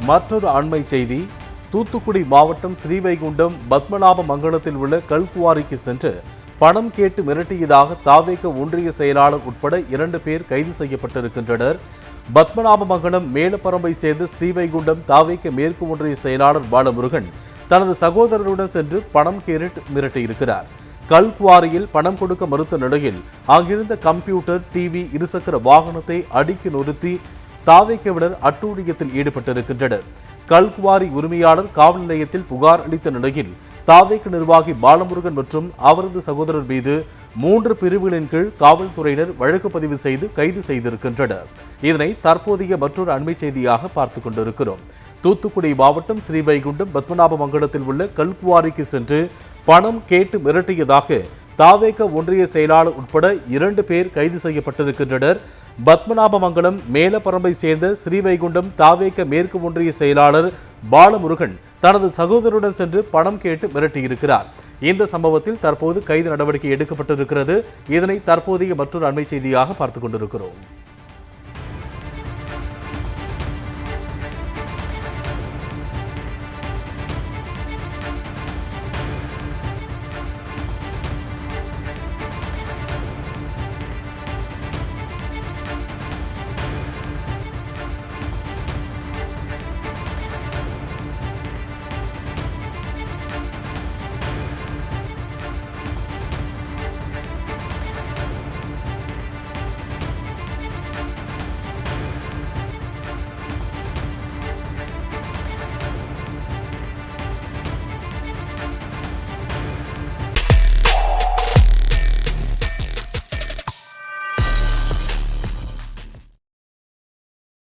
மற்றொரு அண்மை செய்தி. தூத்துக்குடி மாவட்டம் ஸ்ரீவைகுண்டம் பத்மநாப மங்கலத்தில் உள்ள கல்குவாரிக்கு சென்று பணம் கேட்டு மிரட்டியதாக தாவேக ஒன்றிய செயலாளர் உட்பட 2 பேர் கைது செய்யப்பட்டிருக்கின்றனர். பத்மநாபமங்கலம் மேலப்பரம்பை சேர்ந்த ஸ்ரீவைகுண்டம் தாவேக மேற்கு ஒன்றிய செயலாளர் பாலமுருகன் தனது சகோதரருடன் சென்று பணம் கேட்டு மிரட்டியிருக்கிறார். கல்குவாரியில் பணம் கொடுக்க மறுத்த நிலையில் அங்கிருந்த கம்ப்யூட்டர், டிவி, இருசக்கர வாகனத்தை அடிக்கு நொறுத்தி தாவேகவினர் அட்டூழியத்தில் ஈடுபட்டிருக்கின்றனர். கல்குவாரி உரிமையாளர் காவல் நிலையத்தில் புகார் அளித்த நிலையில் தாவேக நிர்வாகி பாலமுருகன் மற்றும் அவரது சகோதரர் மீது 3 பிரிவுகளின் கீழ் காவல்துறையினர் வழக்கு பதிவு செய்து கைது செய்திருக்கின்றனர். இதனை தற்போதைய மற்றொரு அண்மை செய்தியாக பார்த்துக் கொண்டிருக்கிறோம். தூத்துக்குடி மாவட்டம் ஸ்ரீவைகுண்டம் பத்மநாபமங்கலத்தில் உள்ள கல்குவாரிக்கு சென்று பணம் கேட்டு மிரட்டியதாக தாவேக ஒன்றிய செயலாளர் உட்பட 2 பேர் கைது செய்யப்பட்டிருக்கின்றனர். பத்மநாபமங்கலம் மேலப்பரம்பை சேர்ந்த ஸ்ரீவைகுண்டம் தாவேக மேற்கு ஒன்றிய செயலாளர் பாலமுருகன் தனது சகோதரருடன் சென்று பணம் கேட்டு மிரட்டியிருக்கிறார். இந்த சம்பவத்தில் தற்போது கைது நடவடிக்கை எடுக்கப்பட்டிருக்கிறது. இதனை தற்போதைய மற்றொரு அண்மை செய்தியாக பார்த்துக் கொண்டிருக்கிறோம்.